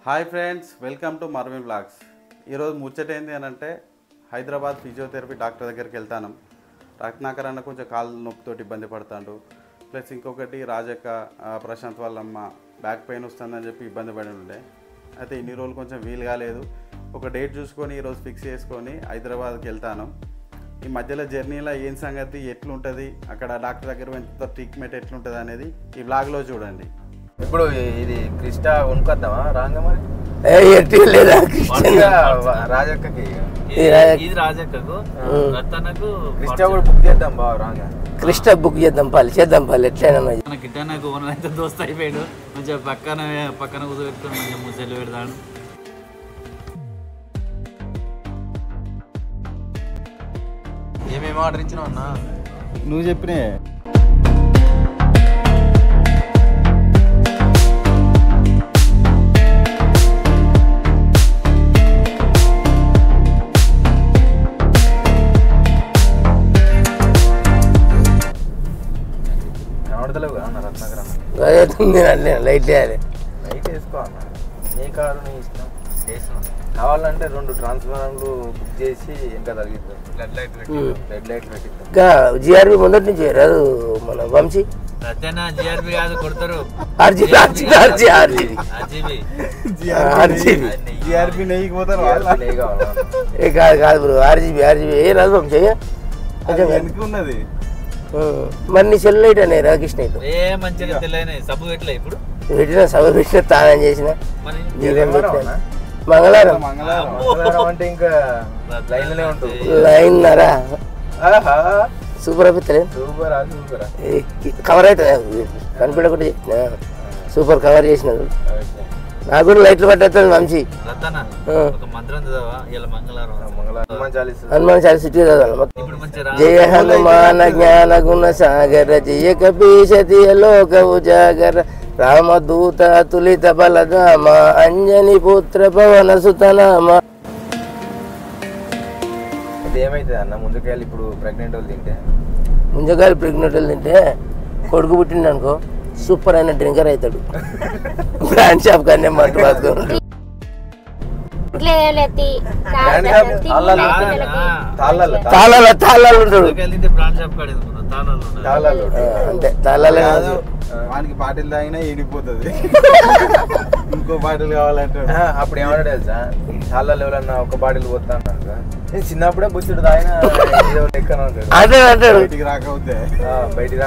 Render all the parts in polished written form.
Hi friends, welcome to Marvi blogs. ఈరోజు ముచ్చట ఏంది అని అంటే హైదరాబాద్ ఫిజియోథెరపీ డాక్టర్ దగ్గరికి వెళ్తాను. రత్నాకర్ అన్న కొంచెం కాలు నొప్పితోటి ఇబ్బంది పడతాడు. ప్లస్ ఇంకొకటి రాజక్క ప్రశాంత్ వాళ్ళమ్మ బ్యాక్ పెయిన్ వస్తుందని చెప్పి ఇబ్బంది పడి ఉండే. అయితే ఇన్ని రోజులు కొంచెం వీలు కాలేదు. ఒక డేట్ చూసుకొని ఈరోజు ఫిక్స్ చేసుకొని హైదరాబాద్కి వెళ్తాను. ఈ మధ్యలో జర్నీలో ఏం సంగతి ఎట్లుంటుంది, అక్కడ డాక్టర్ దగ్గర ఎంత ట్రీట్మెంట్ ఎట్లుంటుంది అనేది ఈ బ్లాగ్లో చూడండి. ఇప్పుడు ఇది క్రిస్టా వణుకొద్దామా రాంగ మరి రాజక్కకి ఇది రాజక్కకు రతనకు క్రిస్టా కూడా బుక్ చేద్దాం బావ రాంగ క్రిస్టా బుక్ చేద్దాం పాలి ఎట్లయినా కిట్టనకు ఓనర్ దోస్త్ అయిపోయాడు. మంచిగా పక్కన కూర్చోబెట్టుకొని మంచిగా ముసలు పెడతాడు. ఏమేమి ఆర్డర్ ఇచ్చినావు అన్న? నువ్వు చెప్పినే లైట్ వేయాలి. లైట్ వేసుకో అన్న, నీ కారు నీ ఇష్టం. కావాలంటే 2 ట్రాన్స్ఫార్మర్లు బుక్ చేసి ఇంకా తగ్గిద్దాం. Red light పెట్టిద్దాం. ఇంకా జిఆర్బి ముందటి నుంచి రాదు మన వంశీ. జిఆర్బి కాదు కొడతారు, నెయ్యి పోతారు. కాదు బ్రో, ఆర్జీబీ ఏ రాదు వంశీ ఉన్నది. మరి నీ సెల్ లైట్ అనే రాకృష్ణ మంచిగా తెలియని సబ్బు పెట్టలే ఇప్పుడు పెట్టిన సభ పెట్టిన తానం చేసిన దీపం పెట్టిన మంగళవారం అంటే ఇంకా లైన్లోనే ఉంటుంది. లైన్నరా సూపర్ అయిపోతలే. సూపరా సూపరా కవర్ అవుతుంది కనిపించకుండా చెప్పిన సూపర్ కవర్ చేసినారు. నాకు కూడా లైట్లు పట్టేస్తుంది వంశీ. హనుమాన్ చాలీసా జయ హనుమాన జ్ఞాన గుణ సాగర జయ కపీశతి లోక ఉజాగర రామదూత తులిత బలధామ అంజని పుత్ర పవన సుతనామ. ఏమైతుంది అన్న ముందుకెళ్ళి ఇప్పుడు ప్రెగ్నెంట్ వాళ్ళు తింటే? ముంజకాయలు ప్రెగ్నెంట్ వాళ్ళు తింటే కొడుకు పుట్టిండు అనుకో సూపర్ అయిన డ్రింకర్ అవుతాడు. బ్రాండ్ షాప్ కానీ మట్టు పాతుకొని తాళాలు ఉంటాడు. అంటే తాళాలు వానికి బాటిల్ తాగినా ఎండిపోతుంది. ఇంకో బాటిల్ కావాలంటే అప్పుడు ఏమన్నా తెలుసా, చాలా ఎవరన్నా ఒక బాటిల్ పోతా అన్నాడు. చిన్నప్పుడే బుచ్చుడు తాగిన అదే అంటాడు. బయటికి రాకపోతే బయటికి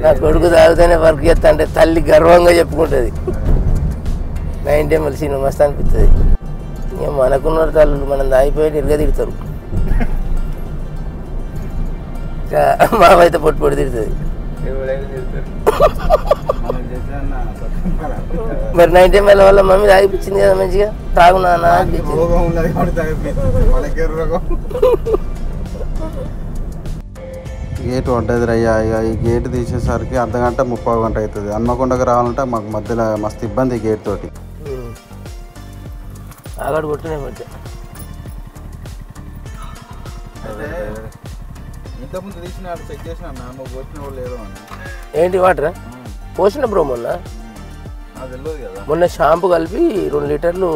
నా కొడుకు తాగితేనే వర్క్ చేస్తా అంటే తల్లి గర్వంగా చెప్పుకుంటుంది. 9 ml సినిమా మస్తు అనిపిస్తుంది. ఇక మనకున్న తల్లు మనం తాగిపోయి ఇరుగా తిడతారు. మావైతే పొట్టు పొడి తిడుతుంది. మరి 9 ml వల్ల మమ్మీ తాగిపించింది కదా మంచిగా తాగునా గేట్ ఉంటుంది రయ్యా. ఇక ఈ గేట్ తీసేసరికి అర్ధగంట 30 గంట అవుతుంది. హన్మకొండకు రావాలంటే మాకు మధ్యలో మస్తు ఇబ్బంది గేట్ తోటి. ఆగాడు కొట్టిన మధ్య ఇంతకుముందు తీసిన చెక్ చేసిన నువ్వు పోసిన వాళ్ళు లేరు అని. ఏంటి వాటరా పోసిన బ్రో మొన్న మొన్న షాంపూ కలిపి 2 లీటర్లు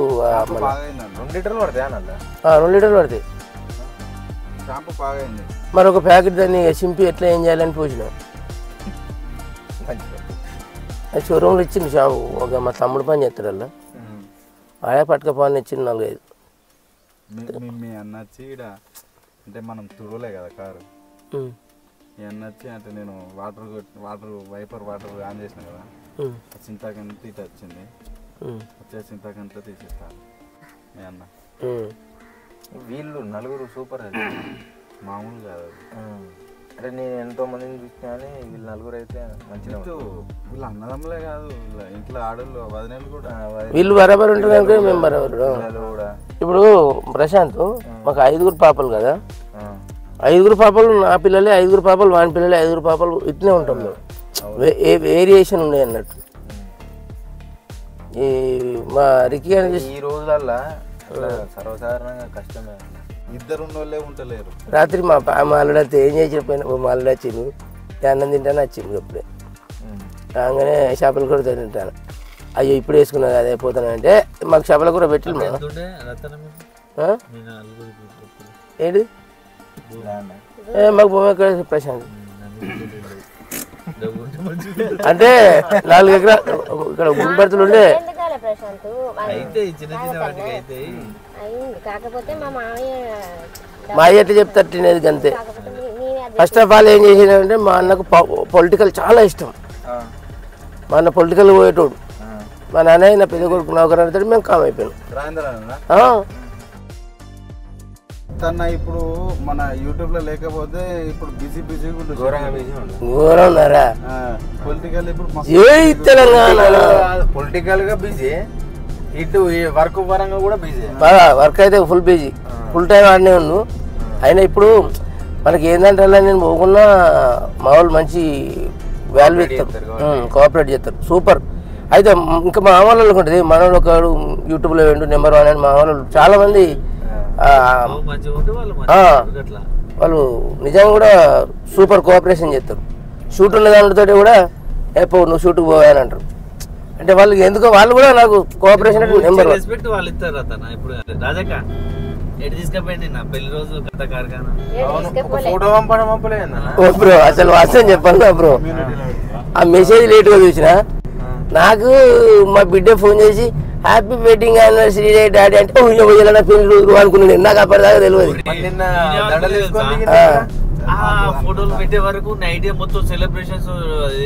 2 లీటర్లు పడతాయి అన్న. 2 లీటర్లు పడతాయి. షాంపూ బాగైంది. మరి ఒక ప్యాకెట్ దాన్ని సింపి ఎట్లా ఏం చేయాలని పోసిన షోరూమ్లో ఇచ్చింది షాంపూ. ఒక మా తమ్ముడు పని చేస్తాడు అలా ఆయా పట్టుకపోని ఇచ్చింది 4-5. మీ అన్నచ్చి అంటే మనం తుడవలే కదా కారు. మీ అన్నచ్చి అంటే నేను వాటర్ వైపర్ వాటర్ ఆన్ చేసిన కదా, చింతాకంత ఇటు వచ్చింది. వచ్చే చింతాకంతా తీసేస్తాను మీ అన్న. వీళ్ళు 4 సూపర్ అది మామూలు కాదు. అంటే నేను ఎంతో మందిని చూసినా కానీ వీళ్ళు 4 అయితే మంచిగా. వీళ్ళు అన్నదమ్ములే కాదు, ఇంట్లో ఆడళ్ళు వదినలు కూడా వీళ్ళు బరాబర్ ఉంటారు కనుక మేము బరాబర్. ఇప్పుడు ప్రశాంత్ మాకు 5 పాపలు కదా, 5 పాపలు నా పిల్లలే, 5 పాపలు వాని పిల్లలే, 5 పాపలు ఇట్లే ఉంటాం మేము. వేరియేషన్ ఉండే అన్నట్టు. ఈ మా రికి ఈ రోజులల్లో సర్వసాధారణంగా కష్టమే. ఇద్దరు ఉన్నోళ్ళే ఉంటలేరు. రాత్రి మా అల్లుడు ఏం చేసిన పోయినా మా అల్లుడు వచ్చిండు అన్నం తింటాను వచ్చింది అప్పుడే రాగానే చేపల కూర తింటాను. అయ్యో ఇప్పుడు వేసుకున్నా అదే పోతానంటే మాకు చేపల కూర పెట్టింది మా ఏంటి మాకు భూమి ఎక్కడ ప్రశాంత్ అంటే 4 ఎకరాలు ఇక్కడ గుంబెర్తులు ఉండే మా అయ్య ఎట్లా చెప్తారు తినేది అంతే. ఫస్ట్ ఆఫ్ ఆల్ ఏం చేసినాడంటే మా అన్నకు పొలిటికల్ చాలా ఇష్టం. మా అన్న పొలిటికల్ పోయేటోడు. మా నాన్న నా పెద్ద కొడుకు నౌకరు అడుగుతాడు, మేము కామ్ అయిపోయాం. ఇప్పుడు మన యూట్యూబ్ లో లేకపోతే ఇప్పుడు బిజీ ఘోరం ఉన్నారా పొలిటికల్ ఇప్పుడు తెలంగాణ పొలిటికల్ గా బిజీ, ఇటు వర్క్ పరంగా కూడా బిజీ. వర్క్ అయితే ఫుల్ బిజీ, ఫుల్ టైం ఆడనే ఉన్నాను. అయినా ఇప్పుడు మనకి ఏంటంటే నేను పోకున్నా మా వాళ్ళు మంచి వాల్యూ ఇస్తారు, కోఆపరేట్ చేస్తారు, సూపర్. అయితే ఇంకా మా వాళ్ళు ఉంటుంది మనోడు ఒకడు యూట్యూబ్లో వెండు నెంబర్ 1 అని మా వాళ్ళు చాలా మంది వాళ్ళు నిజంగా కూడా సూపర్ కోఆపరేషన్ చేస్తారు. షూట్ ఉన్న దానితో కూడా పో నువ్వు షూట్కి పోవాలని అంటారు. అంటే వాళ్ళకి ఎందుకో వాళ్ళు కూడా నాకు కోఆపరేషన్ నెంబర్ 1 వాళ్ళు ఇస్తారు. ఇప్పుడు రాజక్క ఎటు తీసుకపోయింది నా పెళ్లి రోజు కథ కార్ఖానా ఫోటో పంపలేదు బ్రో. అసలు వాస్తవం చెప్పాను బ్రో, ఆ మెసేజ్ లేట్గా చూసిన నాకు మా బిడ్డ ఫోన్ చేసి happy wedding anniversary day daddy అంటే పోయాలన్న పెళ్లి రోజు అనుకున్నాను. నాకు అప్పటిదాకా తెలియదు. ఫోటోలు పెట్టే వరకు నైట్ మొత్తం సెలబ్రేషన్స్ అది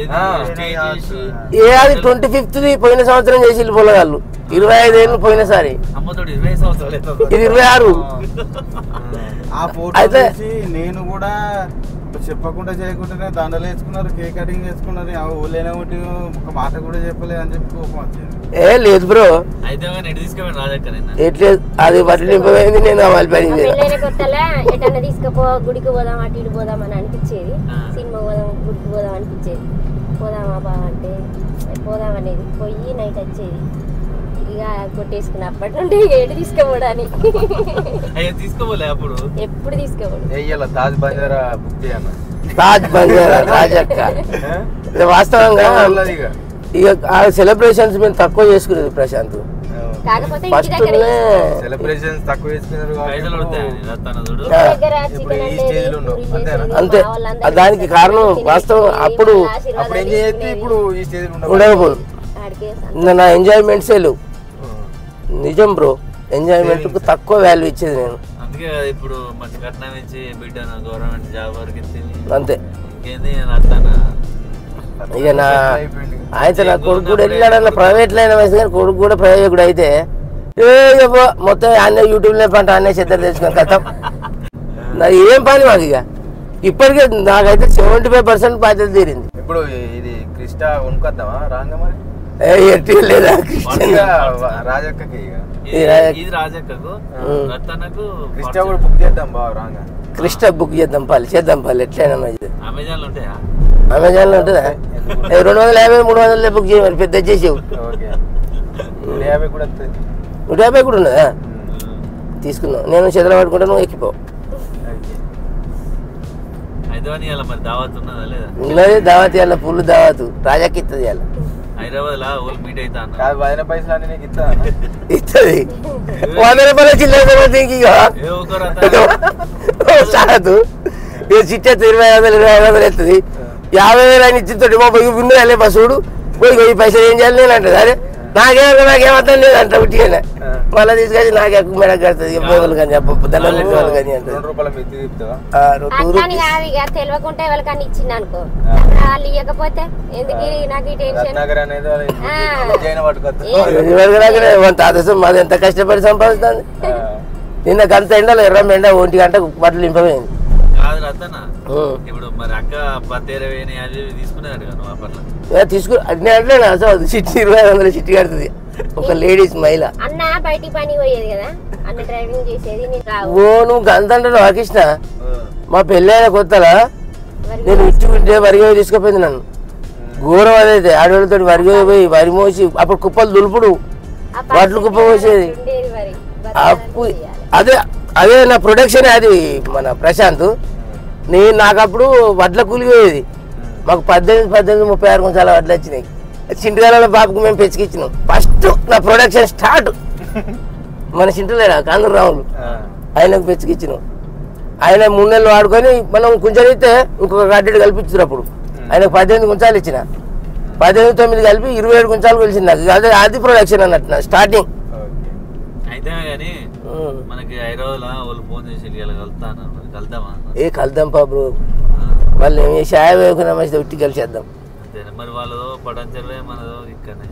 25th పోయిన సంవత్సరం చేసి వెళ్ళిపోలేదు. 25 ఏళ్ళు పోయినసారి, అమ్మతోటి 20 సంవత్సరాలు ఇది 26. ఆ ఫోటో నేను కూడా చెప్పకుండా చేయకుండానే దండలు వేసుకున్నారు, కేక్ కటింగ్ చేసుకున్నారు. ఓలేనా ఒకటి ఒక మాట కూడా చెప్పలేదు అని చెప్పి కోపం వచ్చింది. లేదు బ్రో, అయితే తీసుకెళ్ళండి రాజక్క. ఎట్లేదు అది బట్టి నింపైంది. నేను అమలుపడింది ఎటన్నా తీసుకుపో గుడికి పోదాం అటు ఇటు పోదాం అని అనిపించేది. సినిమా పోదాం గుడికి పోదాం అనిపించేది. పోదామా బా అంటే పోదాం అనేది పోయి నైట్ వచ్చేది. ఇక కొట్టేసుకున్నప్పటి నుండి ఎటు తీసుకోపోవడానికి తీసుకోలే అప్పుడు ఎప్పుడు తీసుకోపోడు. తాజ్ బంజారా బుక్ చేయను, తాజ్ బంజారా రాజక్క. వాస్తవంగా ఇక ఆ సెలబ్రేషన్స్ మేము తక్కువ చేసుకునేది ప్రశాంత్. కాకపోతే సెలబ్రేషన్స్ తక్కువ చేసుకున్నారు అంతే. దానికి కారణం వాస్తవం అప్పుడు ఏం చేయొచ్చు, ఇప్పుడు ఈ స్టేజ్ ఉండకపోదు. నా ఎంజాయ్మెంట్సే లేవు. నిజం బ్రో, ఎంజాయ్మెంట్ కు తక్కువ వాల్యూ ఇచ్చేది నేను. అందుకే ఇప్పుడు మంచి కట్నం ఇచ్చి బిడ్డ గవర్నమెంట్ జాబ్ వరకు ఇచ్చింది అంతే. ఇంకేంది ఇక నా అయితే నా కొడుకు కూడా వెళ్ళాడన్న ప్రైవేట్ లైన్ వయసు కానీ కొడుకు కూడా ప్రైవేట్ కూడా అయితే మొత్తం అన్నీ యూట్యూబ్లో పంట అన్నీ సిద్ధం తెచ్చుకుని కథం. నాకు ఏం పని మాకు ఇక ఇప్పటికే నాకైతే 75% బాధ్యత తీరింది. ఇప్పుడు ఇది క్రిస్టా కొనుక్కొద్దామా రాంగా మరి లేదా రాజక్కకి ఇది రాజక్కకు క్రిస్టా కూడా బుక్ చేద్దాం బాగా రాంగా. క్రిస్టా బుక్ చేద్దాం పాలి ఎట్లయినా మంచిది. అమెజాన్ లో ఉంటాయా? అమెజాన్ లో ఉంటుందా? 250 300 బుక్ చేయమని పెద్ద చేసావు. 150 కూడా 150 కూడా ఉన్నదా? తీసుకున్నావు. నేను చేతులు పట్టుకుంటా, నువ్వు ఎక్కిపో. ఉన్నది దావత్ ఇవ్వాలి, ఫుల్ దావత్. రాజాకి ఇస్తుంది ఇవ్వాలి. హైదరాబాద్ మీట్ అవుతా ఇస్తుంది. 100 రూపాయలు చిల్లర దీనికి చాలదు. చిట్ట 20,000 ఎత్తుంది. 50,000 అని ఇచ్చింది. విన్నలే బస్సుడు పోయి ఈ పైసలు ఏం చేయాలి నేను అంటది. అరే నాకేమర్థం లేదు అంట ఉట్టిగానే. మళ్ళీ తీసుకొచ్చి నాకే మెడకు కడుతుంది. కానీ చెప్పు దండలు కానీ తెలియకుంటే ఎవరికన్నా ఇచ్చింది అనుకో, వాళ్ళు ఇవ్వకపోతే ఎందుకు నాకు ఈ టెన్షన్. తాదసం మాది ఎంత కష్టపడి సంపాదిస్తుంది. నిన్న గంట ఎండలో 20 ఎండ 1 గంట బట్టలు నింపమైంది. తీసుకు అట్లే అసలు చిట్టి 2500 చిట్టి కడుతుంది ఒక లేడీస్ మహిళ. అన్న బయటికి పని పోయేది కదా, అన్న డ్రైవింగ్ చేసేది. నువ్వు గంత అంటాడు కృష్ణ. మా పెళ్ళైన కొత్తలా నేను ఇచ్చుకుంటే వరిగో తీసుకుపోయింది నన్ను. ఘోరం అదైతే ఆడవాళ్ళతో వరిగో పోయి వరి మోసి అప్పుడు కుప్పలు దులుపుడు వడ్లు కుప్ప పోసేది. అప్పుడు అదే నా ప్రొడక్షన్. అది మన ప్రశాంత్ నాకు అప్పుడు వడ్ల కూలిపోయేది. మాకు 18-36 కొంచెం వడ్లు వచ్చినాయి. చింటిగాలలో బాబుకు మేము పెంచుకిచ్చినాం. ఫస్ట్ నా ప్రొడక్షన్ స్టార్ట్ మన చింటలేడా కాందూరు రాములు ఆయనకు పెంచుకిచ్చినాం. ఆయన 3 నెలలు వాడుకొని మనం కుంచెలిస్తే ఇంకొక గడ్డెడు కల్పించారు. అప్పుడు ఆయనకు 18 కుంచాలు ఇచ్చిన, 18-9 కలిపి 27 కుంచాలు కలిసింది నాకు. అదే అది ప్రొడక్షన్ అన్నట్టు నా స్టార్టింగ్. అయితే కానీ మనకి హైదరాబాద్లో వాళ్ళు ఫోన్ చేసి కలుద్దామా? కలుద్దాం బాబు, వాళ్ళు ఏం చేసి ఆయ వేయకుండా మంచిది ఉట్టి కలిసేద్దాం. అంతేనా? మరి వాళ్ళదో పటాన్చెరువే మనదో ఇక్కడనే.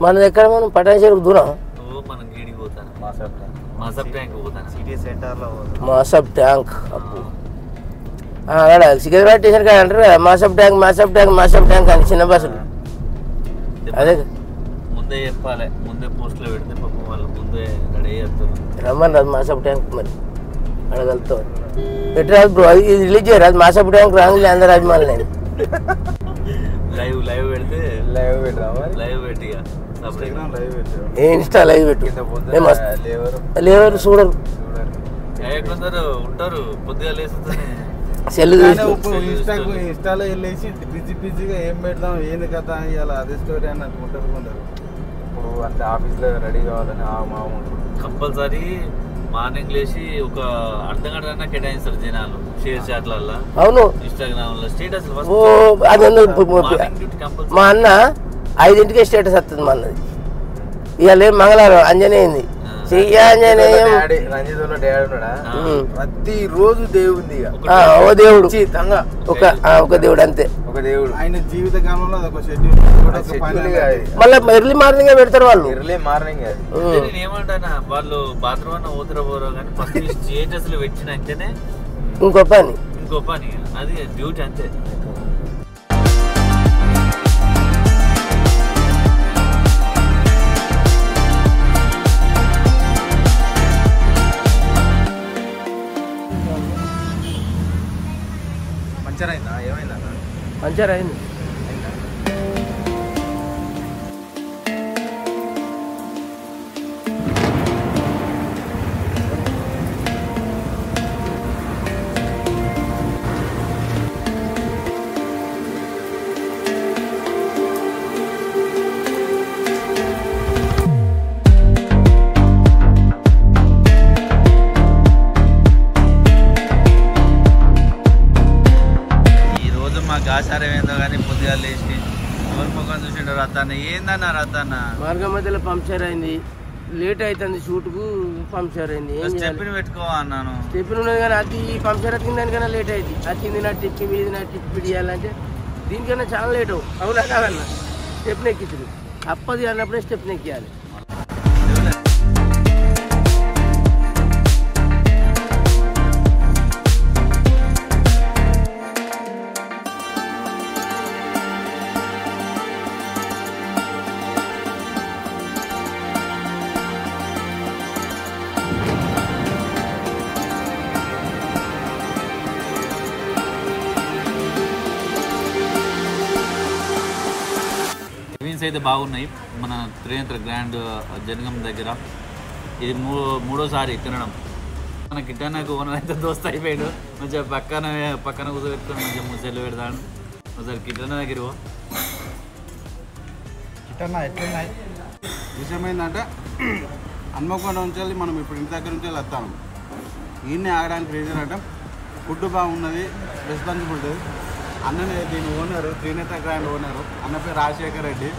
మనది ఎక్కడ? మనం పటాన్చెరుకు దూరం. నువ్వు మనం గీడికి పోతాను, మాసప్ ట్యాంక్ పోతాను, సిటీ సెంటర్లో మాసప్ ట్యాంక్. అక్కడ సికింద్రాబాద్ స్టేషన్ కాడ అంటారు కదా మాసప్ ట్యాంక్ మాసప్ ట్యాంక్ మాసప్ ట్యాంక్ అని చిన్న బస్సులు. అదే ముందే చెప్పాలి, ముందే పోస్ట్లో పెడితే పాపం వాళ్ళు ముందే రెడీ చేస్తారు. రమ్మని రాదు మాసప్ ట్యాంక్, మరి అడగలుగుతావు ఎటు రాదు బ్రో. అది రిలీజ్ చేయరాదు మాసప్ ట్యాంక్ రాంగ్లే అందరు అభిమానులు. లైవ్ పెడితే లైవ్ పెట్టి ఇన్స్టా లైవ్ పెట్టు. లేవరు చూడరు, కొందరు ఉంటారు పొద్దుగా లేస్తుందని సెల్ ఇన్స్టాలో వెళ్ళేసి బిజీగా ఏం పెడదాం ఏంది కదా ఇవాళ అదే స్టోరీ అని అనుకుంటారు కొందరు. ఇప్పుడు అంతే ఆఫీస్లో రెడీ కావాలని కంపల్సరీ మార్నింగ్ లేచి ఒక అర్ధగంట కేటాయిస్తారు జనాలు షేర్ చాట్లల్లో. అవును ఇన్స్టాగ్రామ్ లో స్టేటస్. మా అన్న 5ంటికే స్టేటస్ వస్తుంది. మా అన్నది ఇవాళ మంగళవారం అంజనేయంది ప్రతి రోజు దేవుంది. ఓ దేవుడు ఒక దేవుడు అంతే. ఒక దేవుడు ఆయన జీవిత కాలంలో అదొక షెడ్యూల్. మళ్ళీ ఎర్లీ మార్నింగ్ పెడతారు వాళ్ళు. ఎర్లీ మార్నింగ్ నేను ఏమంటానా వాళ్ళు బాత్రూమ్ అన్న ఊతర పోరో కానీ ఫస్ట్ స్టేటస్ లో పెట్టినంటేనే ఇంకో పని అది డ్యూటీ అంతే. పంచర్ అయింది. ఆచారం ఏందో కానీ పొద్దుగా లేచి ఎవరి ముఖం చూసిండు రతాన్న ఏందన్న రతాన్న మార్గం మధ్యలో పంక్చర్ అయింది, లేట్ అవుతుంది షూట్కు, పంక్చర్ అయింది. స్టెప్ని పెట్టుకో అన్నాను. స్టెప్ని ఉన్నది కానీ అది పంక్చర్ వచ్చింది దానికన్నా లేట్ అయింది. వచ్చింది నా టిప్ మీది నా టిప్ పిడియాలంటే దీనికన్నా చాలా లేట్ అవునా కాదన్న. స్టెప్ని ఎక్కించదు అప్పది అన్నప్పుడే స్టెప్ని ఎక్కియాలి. అయితే బాగున్నాయి. మన త్రినేత్ర గ్రాండ్ జనగం దగ్గర ఇది మూడోసారి తినడం. మన కిటానాకు ఓనర్ అయితే దోస్త్ అయిపోయాడు. మంచిగా పక్కన కూర్చోబెట్టుకొని మంచిగా ముసెలు పెడతాడు. ఒకసారి కిటానా దగ్గర కిటానా ఎట్లున్నాయి విషయం ఏంటంటే హన్మకొండ నుంచి మనం ఇప్పుడు ఇంటి దగ్గర నుంచి వస్తాము. ఈయన్ని ఆగడానికి రీజన్ అంటే ఫుడ్ బాగున్నది, రెస్పాన్సిబిలిటీ. అన్ననే దీని ఓనరు, త్రినేత్ర గ్రాండ్ ఓనరు. అన్న పేరు రాజశేఖర్ రెడ్డి.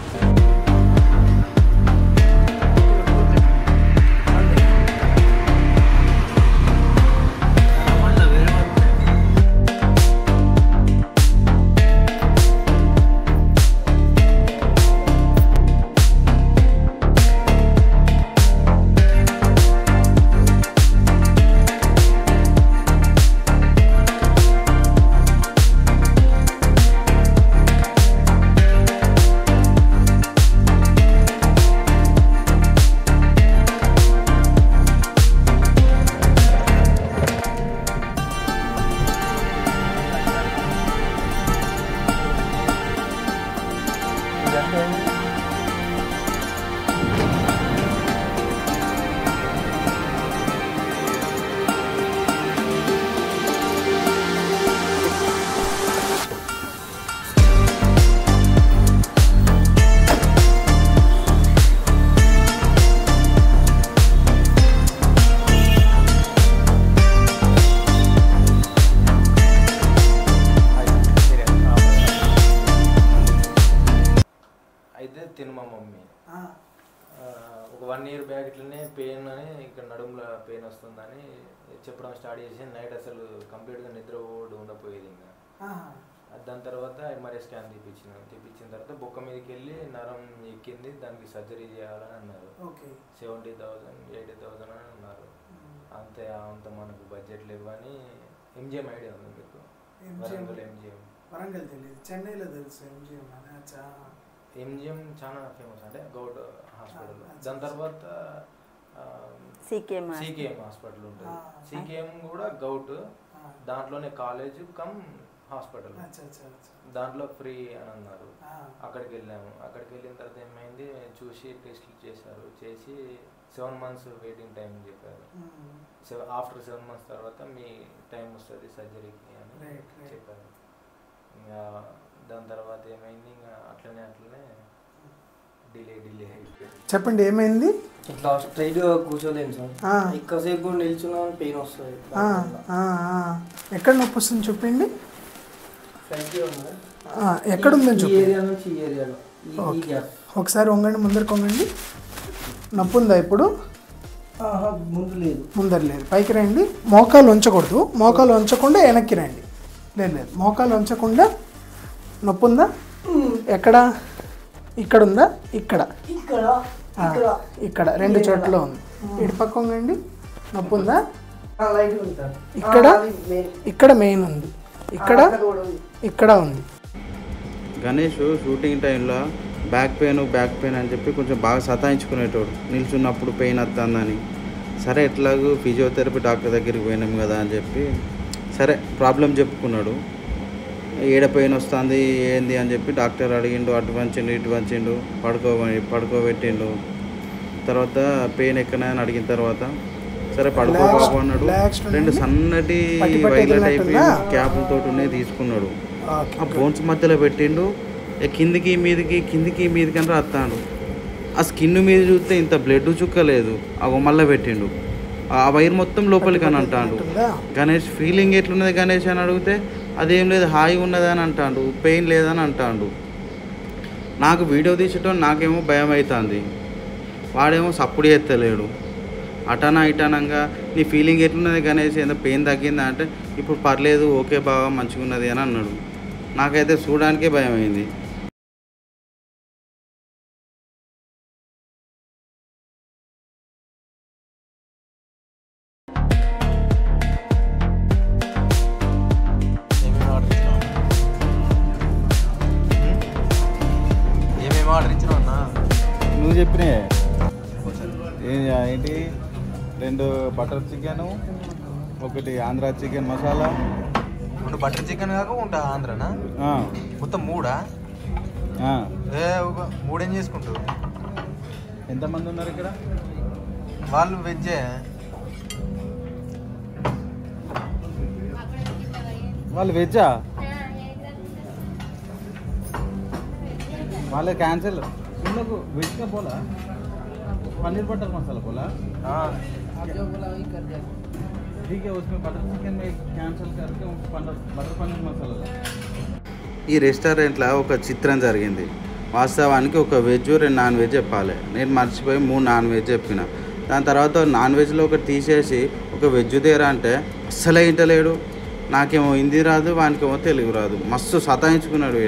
1 year బ్యాక్ ఇట్లనే పెయిన్ అని ఇక్కడ నడుములో పెయిన్ వస్తుందని చెప్పడం స్టార్ట్ చేసి నైట్ అసలు కంప్లీట్గా నిద్ర ఉండపోయేది ఇంకా. దాని తర్వాత ఎంఆర్ఐ స్కాన్ తీపించిన తర్వాత బొక్క మీదకి వెళ్ళి నరం ఎక్కింది, దానికి సర్జరీ చేయాలని అన్నారు. 70,000 80,000 అని అన్నారు. అంత మనకు బడ్జెట్ లేవు అని ఎంజిఎం ఐడియా ఉంది మీకు? వరంగల్ తెలియదు, చెన్నైలో తెలుసు ఎంజిఎం చాలా ఫేమస్ అంటే గౌట్ హాస్పిటల్. దాని తర్వాత సికేఎం హాస్పిటల్ ఉంటుంది. సికేఎం కూడా గౌట్, దాంట్లోనే కాలేజ్ కమ్ హాస్పిటల్, దాంట్లో ఫ్రీ అని అన్నారు. అక్కడికి వెళ్ళాము. అక్కడికి వెళ్ళిన తర్వాత ఏమైంది, చూసి టెస్ట్లు చేశారు. చేసి 7 months వెయిటింగ్ టైం చెప్పారు. ఆఫ్టర్ 7 months తర్వాత మీ టైం వస్తుంది సర్జరీకి అని చెప్పారు. ఇంకా దాని తర్వాత ఏమైంది, ఇంకా అట్లనే డిలే అయిపోయింది. చెప్పండి ఏమైంది? ఇట్లా స్ట్రైట్గా కూర్చోలేము సార్, ఎక్కువసేపు నిల్చున్నా పెయిన్ వస్తుంది. ఎక్కడ నొప్పి వస్తుంది చూపిండి. సైడ్కి ఎక్కడ ఉందని ఈ చెప్పి ఏరియా నుంచి ఈ ఏరియాలో ఈ గ్యాప్. ఒకసారి వంగండి, ముందరికి వంగండి. నొప్పి ఉందా ఇప్పుడు? ముందు లేదు, ముందర లేదు. పైకి రండి. మోకాలు ఉంచకూడదు, మోకాలు ఉంచకుండా వెనక్కి రండి. లేదు మోకాలు ఉంచకుండా. నొప్పి ఉందా? ఎక్కడ? ఇక్కడ ఉందా? ఇక్కడ ఇక్కడ 2 చోట్ల ఉంది. ఇటు పక్క ఉందండి. నొప్పి ఉందా? ఇక్కడ మెయిన్ ఉంది, ఇక్కడ ఉంది. గణేష్ షూటింగ్ టైంలో బ్యాక్ పెయిన్ అని చెప్పి కొంచెం బాగా సతాయించుకునేటోడు, నిల్చున్నప్పుడు పెయిన్ వస్తుందని. సరే ఎట్లాగూ ఫిజియోథెరపీ డాక్టర్ దగ్గరికి పోయినాం కదా అని చెప్పి సరే ప్రాబ్లం చెప్పుకున్నాడు. ఏడ పెయిన్ వస్తుంది ఏంది అని చెప్పి డాక్టర్ అడిగిండు. అటు వంచిండు పడుకోబెట్టిండు. తర్వాత పెయిన్ ఎక్కడని అడిగిన తర్వాత సరే పడుకోబాబు అన్నాడు. 2 సన్నటి వైర్ల టైప్ క్యాప్లతో తీసుకున్నాడు. ఆ బోన్స్ మధ్యలో పెట్టిండు. కిందికి మీదికి అని రాస్తాడు. ఆ స్కిన్ మీద చూస్తే ఇంత బ్లడ్ చుక్కలేదు. ఆ మళ్ళీ పెట్టిండు. ఆ వైర్ మొత్తం లోపలికి అని అంటాడు. గణేష్ ఫీలింగ్ ఎట్లున్నది గణేష్ అని అడిగితే అదేం లేదు, హాయిగా ఉన్నదని అంటాడు, పెయిన్ లేదని అంటాడు. నాకు వీడియో తీసేటో నాకేమో భయం అవుతుంది. వాడేమో సప్పుడు ఎత్తలేడు. అటానా ఇటానంగా నీ ఫీలింగ్ ఎట్లున్నది గణేష్, ఏదో పెయిన్ తగ్గిందా అంటే ఇప్పుడు పర్లేదు, ఓకే బాగా మంచిగా ఉన్నది అని అన్నాడు. నాకైతే చూడడానికే భయం అయింది. నువ్వు చెప్పినే ఏంటి 2 butter chicken, 1 Andhra chicken masala. 2 butter chicken కాకుండా ఆంధ్రనా? మొత్తం 3 3 ఏం చేసుకుంటారు? ఎంతమంది ఉన్నారు ఇక్కడ? వాళ్ళు వెజ్జే. వాళ్ళు వెజ్జా? వాళ్ళే कैंसिल। तुम लोग वेज का बोला, पनीर बटर मसाला बोला। जो बोला वही कर दिया। ठीक है, उसमें बटर चिकन में कैंसिल करके बटर पनीर मसाला। ఈ రెస్టారెంట్లో ఒక చిత్రం జరిగింది. వాస్తవానికి ఒక వెజ్ 2 నాన్ వెజ్ చెప్పాలి. నేను మర్చిపోయి 3 నాన్ వెజ్ చెప్పిన. దాని తర్వాత నాన్ వెజ్లో ఒకటి తీసేసి ఒక వెజ్ తేరా అంటే అస్సలే ఇంటలేడు. నాకేమో హిందీ రాదు, వానికేమో తెలుగు రాదు. మస్తు సతాయించుకున్నాడు.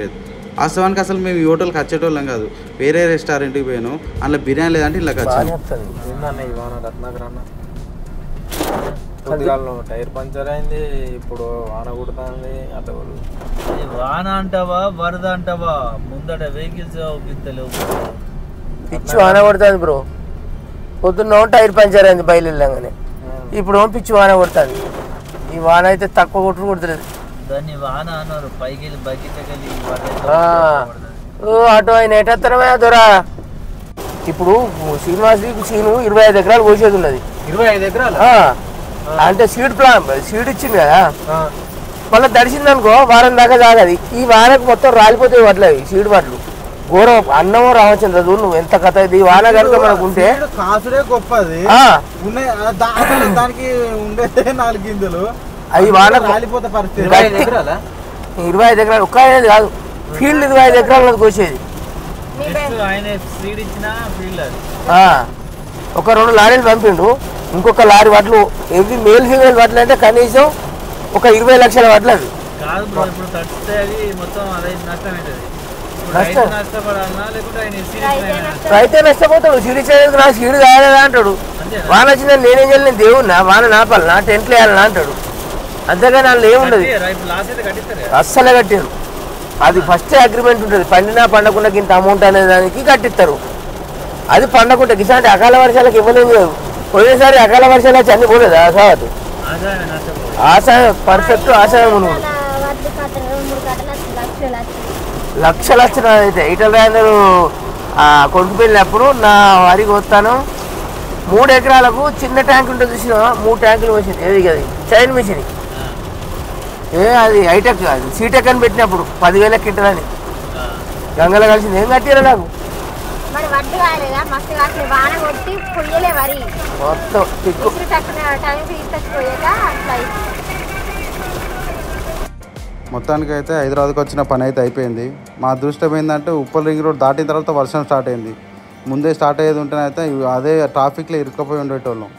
వాస్తవానికి అసలు మేము ఈ హోటల్కి వచ్చేటోళ్ళం కాదు, వేరే రెస్టారెంట్కి పోయాను. అందులో బిర్యానీ లేదంటే ఇలా వచ్చాను. టైర్ పంచర్ అయింది, ఇప్పుడు వాన కుడుతుంది. అట్లా వాన అంటావా వరద అంటావా, ముందట వెహికల్స్ పిత్తలేవు. పిచ్చి వాన కొడుతుంది బ్రో. పొద్దున్న టైర్ పంచర్ అయింది బయలు వెళ్ళంగానే, ఇప్పుడు పిచ్చి వాన కొడుతుంది. ఈ వాన అయితే తక్కువ కొడుతుంది. దాన్ని వాన అన్నారు. పైకి వెళ్ళి బయటకెళ్ళి అటు ఆయన ఎటత్తనమే దొరా. ఇప్పుడు శ్రీనివాస్ సీను 25 ఎకరాలు పోసేది ఉన్నది. 25 ఎకరాలు అంటే సీడ్ ఇచ్చింది కదా, మళ్ళీ తడిసింది అనుకో వారం దాకా తాగది. ఈ వానకు మొత్తం రాలిపోతాయి వడ్లు, అవి సీడ్ వడ్లు. ఘోరం. అన్నమో రామచంద్ర చూడు నువ్వు ఎంత కథ. ఇది వాన కనుక మనకు ఉంటే కాసుడే గొప్పది. దానికి ఉండేదే 4 గింజలు. అవి వాన రాలిపోతే పరిస్థితి. 25 ఎకరాలు ఒక్క అనేది కాదు, ఫీల్డ్ 25 ఎకరాలు కోసేది. ఆయన సీడ్ ఇచ్చిన ఫీల్డ్ అది. ఒక 2 లారీలు పంపిండు. ఇంకొక లారీ వడ్లు ఎవ్రీ మేల్ ఫీమేల్ వడ్లు అంటే కనీసం ఒక 20 లక్షల వడ్లు అవి. కాదు బ్రో, ఇప్పుడు తడిస్తే అది మొత్తం అదే నష్టం అవుతుంది. నష్టం నష్టపడాలన్నా లేకుంటే రైతే నష్టపోతాడు. సిడి చేయడానికి నా సీడు కాయలేదా అంటాడు. వాన వచ్చిందని నేనేం చేయలేను, దేవున్నా వాన నాపాలి, నా టెంట్లు వేయాలని అంటాడు. అంతేగాని వాళ్ళు ఏముండదు, అస్సలే కట్టారు. అది ఫస్ట్ అగ్రిమెంట్ ఉంటుంది, పండినా పండకుండా ఇంత అమౌంట్ అనే దానికి కట్టిస్తారు. అది పండకుండా గిసాంటి అకాల వర్షాలకు ఇవ్వలేదు. పోయినసారి అకాల వర్షాలు వచ్చి అన్ని పోలేదు ఆశావతి. ఆశాయం పర్ఫెక్ట్ ఆశాయం నువ్వు లక్షలు వచ్చిన అయితే ఈటల రాజేందర్ కొడుకు వెళ్ళినప్పుడు నా వరికి వస్తాను 3 ఎకరాలకు చిన్న ట్యాంక్ ఉంటుంది చూసిన 3 ట్యాంకులు మిషన్ ఏది అది చైన్ మిషన్ అది హైటెక్ అది సీటెక్ అని పెట్టినప్పుడు 10,000 కింటలని గంగలో కలిసింది. ఏం కట్టారా నాకు మొత్తం తిక్కు. మొత్తానికి అయితే హైదరాబాద్కి వచ్చిన పని అయితే అయిపోయింది. మా అదృష్టం ఏంటంటే ఉప్పల్ రింగ్ రోడ్ దాటిన తర్వాత వర్షం స్టార్ట్ అయింది. ముందే స్టార్ట్ అయ్యేది ఉంటేనైతే అదే ట్రాఫిక్లో ఇరుక్కుపోయి ఉండేటోళ్ళం.